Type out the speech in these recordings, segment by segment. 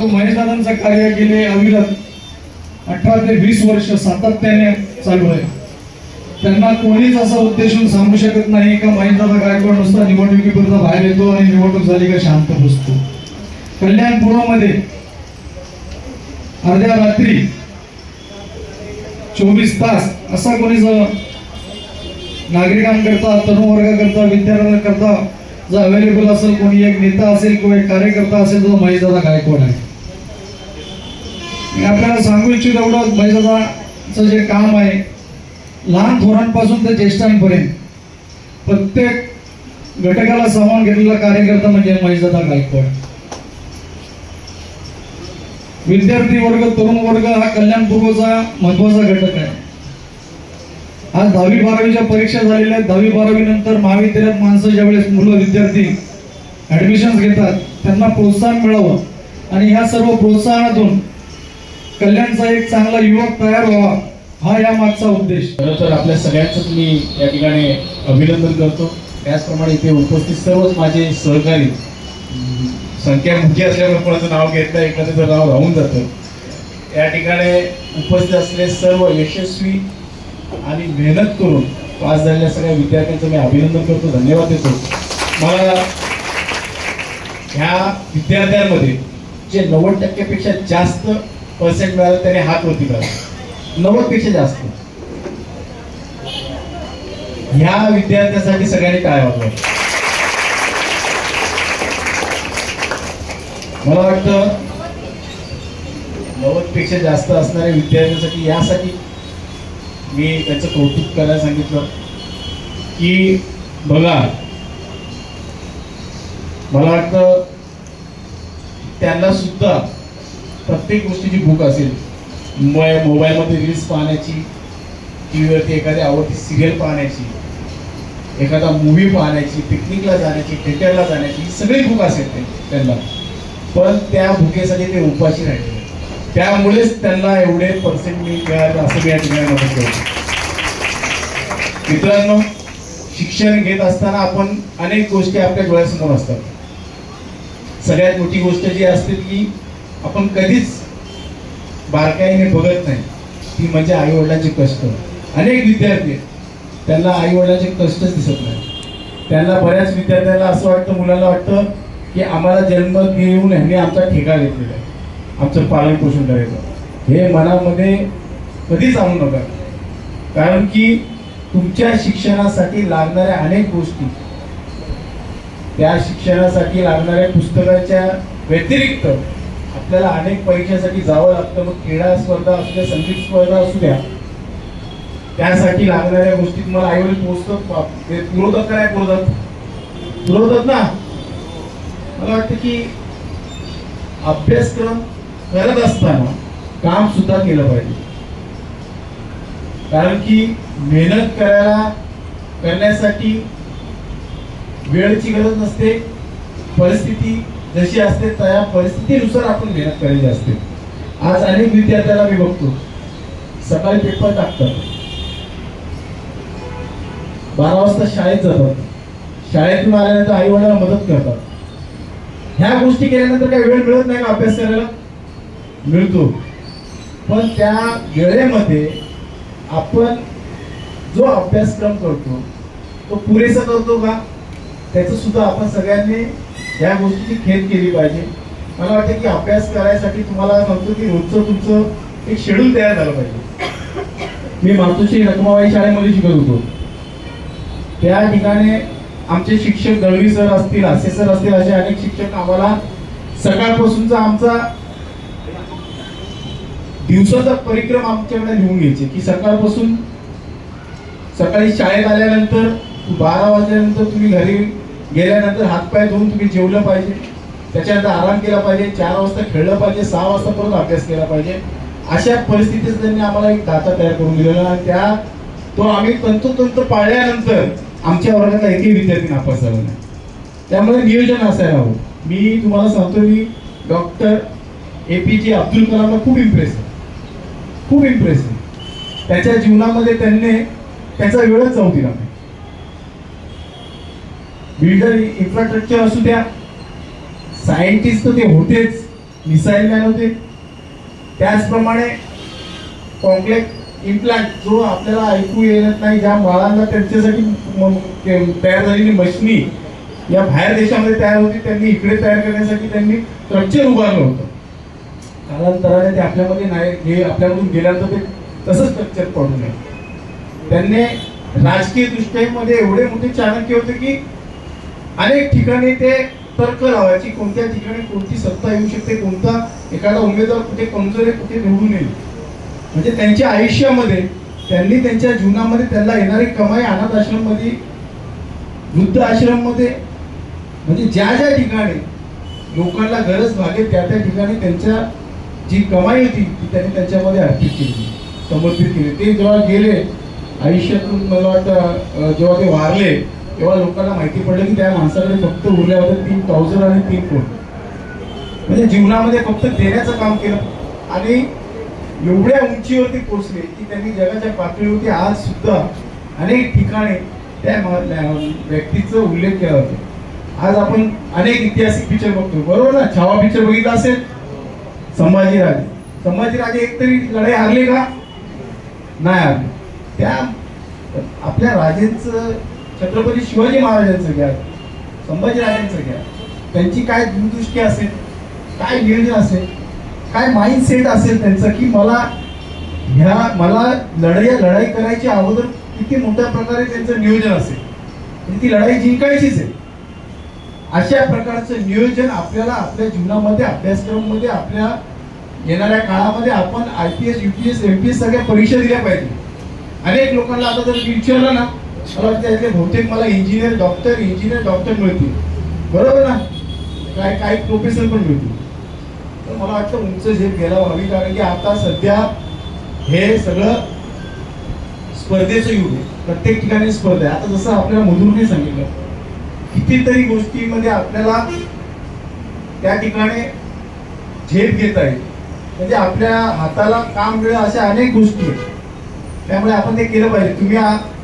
परंतु महेशदादांचं कार्य गेले अविरत 18 ते 20 वर्ष सातत्याने चालू आहे. त्यांना कोणीच असं उद्देशून सांगू शकत नाही का महेशदादा गायकवाड नुसता निवडणुकीपुरता बाहेर येतो आणि निवडणूक झाली का शांत बसतो. कल्याण पूर्वमध्ये अर्ध्या रात्री 24 तास असा कोणी नागरिकांकरता, तरुण वर्गाकरता, विद्यार्थ्यांकरता जर अवेलेबल असेल, कोणी एक नेता असेल किंवा एक कार्यकर्ता असेल तर महेशदादा गायकवाड आहे. मी आपल्याला सांगू इच्छितो एवढं, महेशदादाचं जे काम आहे लहान थोरांपासून ते ज्येष्ठांपर्यंत प्रत्येक घटकाला सामावून घेतलेला कार्यकर्ता म्हणजे महेशदादा गायकवाड. विद्यार्थी वर्ग, तरुण वर्ग हा कल्याण पूर्वचा महत्वाचा घटक आहे. आज 10वी 12वीच्या परीक्षा झालेल्या आहेत. 10वी 12वी नंतर महाविद्यालयात माणसं ज्यावेळेस मुलं विद्यार्थी ऍडमिशन घेतात त्यांना प्रोत्साहन मिळावं आणि ह्या सर्व प्रोत्साहनातून कल्याणचा एक चांगला युवक तयार व्हावा हा या मागचा उद्देश. तर आपल्या सगळ्यांचं मी या ठिकाणी अभिनंदन करतो. त्याचप्रमाणे इथे उपस्थित सर्वच माझे सहकारी, संख्या मोठी असल्यामुळे कोणाचं नाव घेतलं एखाद्याचं नाव राहून जातं. या ठिकाणी उपस्थित असलेले सर्व यशस्वी आणि मेहनत करून पास झालेल्या सगळ्या विद्यार्थ्यांचं मी अभिनंदन करतो, धन्यवाद देतो. मला ह्या विद्यार्थ्यांमध्ये जे 90% पेक्षा जास्त पर्सेंट मिळाले त्याने हात वरती करा. 90 पेक्षा जास्त ह्या विद्यार्थ्यांसाठी सगळ्यांनी टाळ्या वाजवा. मला वाटतं 90 पेक्षा जास्त असणाऱ्या विद्यार्थ्यांसाठी यासाठी मी त्याचं कौतुक करायला सांगितलं की बघा, मला वाटतं त्यांना सुद्धा प्रत्येक गोष्टीची भूक असेल. मोबाईलमध्ये रील्स पाहण्याची, टीव्हीवरती एखादी आवडती सिरियल पाहण्याची, एखादा मूवी पाहण्याची, पिकनिकला जाण्याची, थिएटरला जाण्याची सगळी भूक असेल त्यांना. पण त्या भुकेसाठी ते उपाशी राहिले. त्यामुळेच त्यांना एवढे पर्सेंट मिळाले असं मी या ठिकाणी मदत करतो. मित्रांनो, शिक्षण घेत असताना आपण अनेक गोष्टी आपल्या डोळ्यासमोर असतात. सगळ्यात मोठी गोष्ट जी असते की आपण कधीच बारकाईने बघत नाही ती म्हणजे आई वडिलांचे कष्ट. अनेक विद्यार्थी त्यांना आई वडिलांचे कष्टच दिसत नाही. त्यांना बऱ्याच विद्यार्थ्यांना असं वाटतं, मुलांना वाटतं की आम्हाला जन्म घेऊन ह्यांनी आमचा ठेका घेतलेला आहे, आमचं पालन पोषण करायचं. हे मनामध्ये कधीच आणू नका, कारण की तुमच्या शिक्षणासाठी लागणाऱ्या अनेक गोष्टी, त्या शिक्षणासाठी लागणाऱ्या पुस्तकाच्या व्यतिरिक्त आपल्याला अनेक परीक्षेसाठी जावं लागतं. मग क्रीडा स्पर्धा असू द्या, संगीत स्पर्धा असू द्या, त्यासाठी लागणाऱ्या गोष्टी तुम्हाला आईवडील पोहोचतात. पुरवतात का नाही पुरवतात ना. मला वाटतं की अभ्यासक्रम करत असताना काम सुद्धा केलं पाहिजे, कारण की मेहनत करण्यासाठी वेळेची गरज नसते. परिस्थिती जशी असते त्या परिस्थितीनुसार आपण मेहनत करायची असते. आज अनेक विद्यार्थ्यांना मी बघतो सकाळी पेपर टाकतात, 12 वाजता शाळेत जातात, शाळेतून आल्यानंतर आई वडिलांना मदत करतात. ह्या गोष्टी केल्यानंतर काही वेळ मिळत नाही का अभ्यास करायला? मिळतो. पण त्या वेळेमध्ये आपण जो अभ्यासक्रम करतो तो पुरेसा करतो का, त्याचं सुद्धा आपण सगळ्यांनी या गोष्टीची खेद केली पाहिजे. मला वाटतं की अभ्यास करायसाठी तुम्हाला सांगतो की रोजचं तुमचं एक शेड्यूल तयार झालं पाहिजे. मी मातोश्री रखमाबाई शाळेमध्ये शिकत होतो. त्या ठिकाणी आमचे शिक्षक दळवी सर असतील, हास्य सर असतील, असे अनेक शिक्षक आम्हाला सकाळपासूनचा आमचा दिवसाचा परिक्रम आमच्याकडे लिहून घ्यायचे की सकाळपासून सकाळी शाळेत आल्यानंतर 12 वाजल्यानंतर तुम्ही घरी गेल्यानंतर हातपाय धुवून तुम्ही जेवलं पाहिजे, त्याच्यानंतर आराम केला पाहिजे, 4 वाजता खेळलं पाहिजे, 6 वाजता परत अभ्यास केला पाहिजे. अशा परिस्थितीत त्यांनी आम्हाला एक ढाचा तयार करून दिलेला आणि तो आम्ही तंतोतंत पाळल्यानंतर आमच्या वर्गातला एकही विद्यार्थी नापास झाला नाही. त्यामुळे नियोजन असायला हवं. मी तुम्हाला सांगतो मी डॉक्टर APJ अब्दुल कलामला खूप इम्प्रेस आहे. त्याच्या जीवनामध्ये त्यांनी त्याचा वेळच जाऊ दिला नाही. बिल्डर, इन्फ्रास्ट्रक्चर असू द्या, सायंटिस्ट ते होतेच, मिसाईल मॅन होते. त्याचप्रमाणे कॉम्प्लेक्स इम्प्लांट जो आपल्याला ऐकू येत नाही, ज्या बाळांना त्यांच्यासाठी तयार झालेली मशिनी या बाहेर देशामध्ये तयार होती, त्यांनी इकडे तयार करण्यासाठी त्यांनी स्ट्रक्चर उभारलं होतं. कालांतराने ते आपल्यामध्ये नाही, हे आपल्यामधून गेल्यानंतर ते तसंच स्ट्रक्चर पडू नये. त्यांनी राजकीय दृष्ट्यामध्ये एवढे मोठे चाणक्य होते की अनेक ठिकाणी ते तर्क लावायची, कोणत्या ठिकाणी कोणती सत्ता येऊ शकते, कोणता एखादा उमेदवार कुठे कमजोर आहे, कुठे निवडून येईल. म्हणजे त्यांच्या आयुष्यामध्ये त्यांनी त्यांच्या जीवनामध्ये त्यांना येणारी कमाई अनाथ आश्रम मध्ये, वृद्ध आश्रम मध्ये, म्हणजे ज्या ज्या ठिकाणी लोकांना गरज भागेल त्या त्या ठिकाणी त्यांच्या जी कमाई होती ती त्यांनी त्यांच्यामध्ये अर्पित केली, समर्पित केली. ते जेव्हा गेले आयुष्यातून, मला वाटतं जेव्हा ते वारले तेव्हा लोकांना माहिती पडलं की त्या माणसाकडे फक्त उरल्या होत्या 3,000 आणि 3 कोटी. म्हणजे जीवनामध्ये फक्त देण्याचं काम केलं आणि एवढ्या उंचीवरती पोहोचले की त्यांनी जगाच्या पातळीवरती आज सुद्धा अनेक ठिकाणी त्या व्यक्तीचा उल्लेख केला होता. आज आपण अनेक ऐतिहासिक पिक्चर बघतो, बरोबर ना? छावा पिक्चर बघितला असेल. संभाजीराजे एक तरी लढाई हारले का? नाही हारले. त्या आपल्या राजेंचं, छत्रपती शिवाजी महाराजांचं घ्या, संभाजीराजांचं घ्या, त्यांची काय दूरदृष्टी असेल, काय नियोजन असेल, काय माइंडसेट असेल त्यांचं की मला लढाई करायची अगोदर किती मोठ्या प्रकारे त्यांचं नियोजन असेल, म्हणजे ती लढाई जिंकायचीच आहे. अशा प्रकारचं नियोजन आपल्याला आपल्या जीवनामध्ये, अभ्यासक्रमामध्ये, आपल्या येणाऱ्या काळामध्ये आपण IPS, UPS, MPS सगळ्या परीक्षा दिल्या पाहिजे. अनेक लोकांना आता जर विचारलं ना, मला वाटतं यातले बहुतेक मला इंजिनियर डॉक्टर मिळतील, बरोबर ना? काही प्रोफेसर पण मिळतील. तर मला वाटतं उंच झेप घ्यायला हवी, कारण की आता सध्या हे सगळं स्पर्धेचं युग आहे. प्रत्येक ठिकाणी स्पर्धा आहे. आता जसं आपल्याला मधुरने सांगितलं, कितीतरी गोष्टीमध्ये आपल्याला त्या ठिकाणी झेप घेता येईल, म्हणजे आपल्या हाताला काम मिळेल अशा अनेक गोष्टी आहेत. त्यामुळे आपण ते केलं पाहिजे.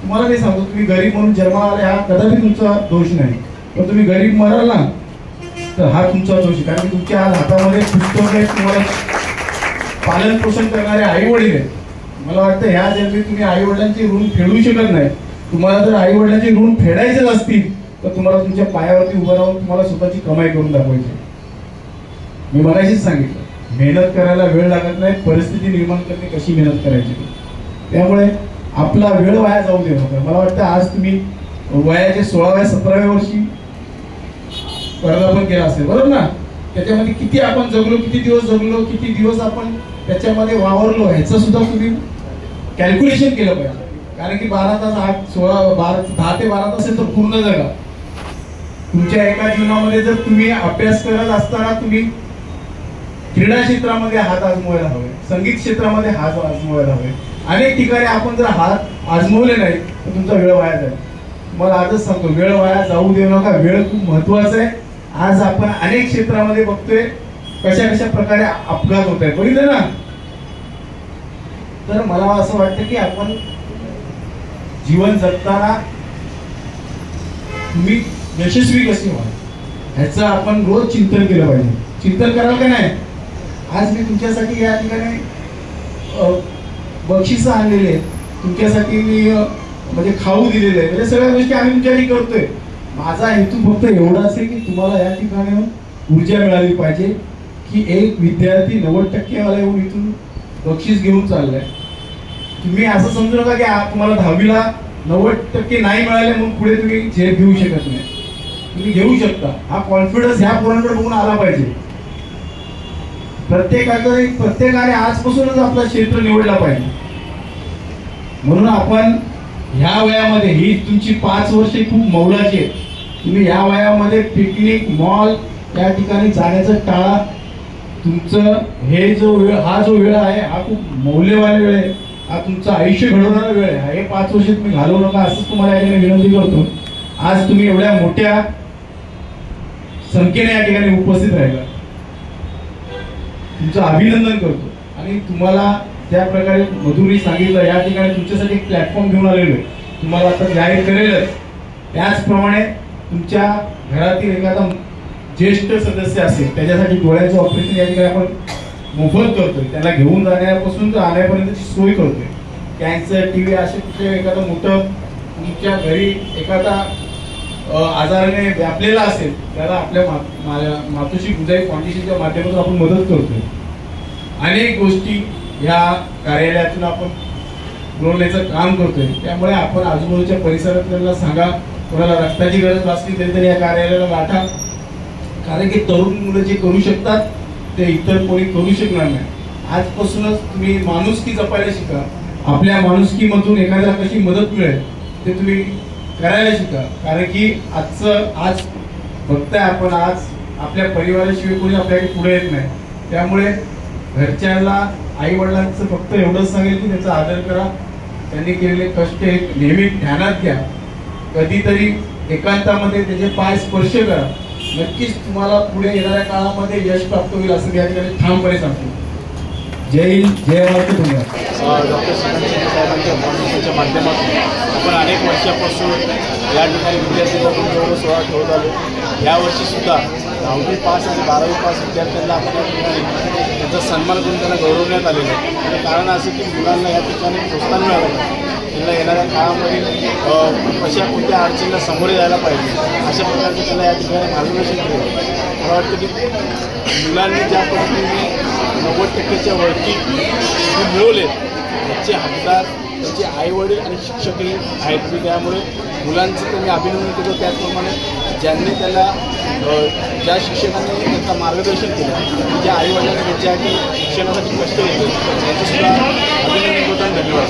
तुम्हाला नाही सांगतो, तुम्ही गरीब म्हणून जन्माला आले हा कदापि तुमचा दोष नाही, पण तुम्ही गरीब मराल ना तर हा तुमचा दोष आहे. कारण की तुमच्या आज हातामध्ये पुस्तक आहेत, तुम्हाला पालन पोषण करणारे आई वडील आहेत. मला वाटतं ह्या जन्मी तुम्ही आई वडिलांची ऋण फेडू शकत नाही. तुम्हाला जर आई वडिलांची ऋण फेडायचेच असतील तर तुम्हाला तुमच्या पायावरती उभं राहून तुम्हाला स्वतःची कमाई करून दाखवायची. मी मगाशीच सांगितलं, मेहनत करायला वेळ लागत नाही, परिस्थिती निर्माण करणे कशी मेहनत करायची. त्यामुळे आपला वेळ वाया जाऊ दे नका. मला वाटतं आज तुम्ही वयाच्या 16व्या 17व्या वर्षी पदार्पण केला असेल, बरोबर ना? त्याच्यामध्ये किती आपण जगलो, किती दिवस जगलो, किती दिवस आपण त्याच्यामध्ये वावरलो, ह्याचं सुद्धा तुम्ही कॅल्क्युलेशन केलं पाहिजे. कारण की 12 तास 10 ते 12 तास असेल तर पूर्ण जगा. तुमच्या एका जीवनामध्ये जर तुम्ही अभ्यास करत असताना तुम्ही क्रीडा क्षेत्रामध्ये हात आजमवायला हवे, संगीत क्षेत्रामध्ये हात आजमवायला हवे. अनेक ठिकाणी आपण जर हात आजमवले नाही तर तुमचा वेळ वाया जाईल. मला आजच सांगतो, वेळ वाया जाऊ देऊ नका. वेळ खूप महत्वाचा आहे. आज आपण अनेक क्षेत्रामध्ये बघतोय कशा कशा प्रकारे अपघात होत आहेत, बघितलं ना? तर मला असं वाटतं की आपण जीवन जगताना तुम्ही यशस्वी कशी व्हा ह्याचं आपण रोज चिंतन केलं पाहिजे. चिंतन कराल का नाही? आज मी तुमच्यासाठी या ठिकाणी बक्षिसं आणलेली आहेत, तुमच्यासाठी मी म्हणजे खाऊ दिलेलं आहे, म्हणजे सगळ्या गोष्टी आम्ही तुमच्यासाठी करतोय. माझा हेतू फक्त एवढा असेल की तुम्हाला या ठिकाणी ऊर्जा मिळाली पाहिजे की एक विद्यार्थी 90% वाला येऊन इथून बक्षीस घेऊन चाललाय. तुम्ही असं समजू नका की तुम्हाला 10वीला 90% नाही मिळाले म्हणून पुढे तुम्ही झेप घेऊ शकत नाही. तुम्ही घेऊ शकता. हा कॉन्फिडन्स ह्या पोरांकडे बघून आला पाहिजे. प्रत्येकाने आजपासूनच आपला क्षेत्र निवडला पाहिजे. म्हणून आपण ह्या वयामध्ये, ही तुमची 5 वर्षे खूप मौलाची आहेत. तुम्ही या वयामध्ये पिकनिक, मॉल या ठिकाणी जाण्याचं टाळा. तुमचं हा जो वेळ आहे हा खूप मौल्यवान वेळ आहे. हा तुमचं आयुष्य घडवणारा वेळ आहे. हे 5 वर्ष तुम्ही घालवू नका असंच तुम्हाला या ठिकाणी विनंती करतो. आज तुम्ही एवढ्या मोठ्या संख्येने या ठिकाणी उपस्थित राहिला, तुमचं अभिनंदन करतो. आणि तुम्हाला ज्या प्रकारे मधुरी सांगितलं, या ठिकाणी तुमच्यासाठी एक प्लॅटफॉर्म घेऊन आलेलो आहे. तुम्हाला आता जाहीर करेलच. त्याचप्रमाणे तुमच्या घरातील एखादा ज्येष्ठ सदस्य असेल त्याच्यासाठी डोळ्याचं ऑपरेशन या ठिकाणी आपण मोफत करतोय, त्याला घेऊन जाण्यापासून तर आणण्यापर्यंतची सोय करतोय. कॅन्सर, टीबी असे कुठे एखादं मोठं तुमच्या घरी एखादा आजाराने व्यापलेला असेल त्याला आपल्या मातोश्री गुजाई फाउंडेशनच्या माध्यमातून आपण मदत करतोय. अनेक गोष्टी ह्या कार्यालयातून आपण पुरवण्याचं काम करतोय. त्यामुळे आपण आजूबाजूच्या परिसरातल्या सांगा, कोणाला रक्ताची गरज असली तरी या कार्यालयाला गाठा, कारण की तरुण मुलं जे करू शकतात ते इतर कोणी करू शकणार नाही. आजपासूनच तुम्ही माणुसकी जपायला शिका. आपल्या माणुसकीमधून एखाद्याला कशी मदत मिळेल ते तुम्ही करायला शिका, कारण की आज बघताय आपण, आज आपल्या परिवाराशिवाय कोणी आपल्याकडे पुढे येत नाही. त्यामुळे घरच्याला आई वडिलांचं फक्त एवढंच सांगेल की त्याचा आदर करा, त्यांनी केलेले कष्ट नेहमी ध्यानात घ्या, कधीतरी एकांतामध्ये त्याचे पाय स्पर्श करा. नक्कीच तुम्हाला पुढे येणाऱ्या काळामध्ये यश प्राप्त होईल असं या ठिकाणी ठामपणे सांगतो. जय हिंद, जय महाराष्ट्र. धन्यवाद. डॉक्टर श्रीकांत शिंदे साहेबांच्या फाउंडेशनच्या माध्यमातून आपण अनेक वर्षापासून या ठिकाणी विद्यार्थ्यांचा गौरव सोहळा ठेवत आलो. यावर्षीसुद्धा 10वी पास आणि 12वी पास विद्यार्थ्यांना आपण या ठिकाणी त्यांचा सन्मान करून त्यांना गौरवण्यात आलेलं आहे. त्याचं कारण असं की मुलांना या ठिकाणी प्रोत्साहन मिळालं, त्यांना येणाऱ्या काळामध्ये कशा कोणत्या अडचणीला सामोरे जायला पाहिजे अशा प्रकारचं त्यांना या ठिकाणी मार्गदर्शन केलं. मला वाटतं की मुलांनी ज्या पद्धतीने 90% वरती जे मिळवले त्याचे हकदार त्याचे आईवडील आणि शिक्षकही आहेत. त्यामुळे मुलांचं त्यांनी अभिनंदन केलं. त्याचप्रमाणे ज्यांनी त्याला ज्या शिक्षकांनी त्यांचं मार्गदर्शन केलं, ज्या आईवडिलांनी त्यांच्यासाठी शिक्षणासाठी कष्ट घेतले त्यांचंसुद्धा अभिनंदन करताना धन्यवाद.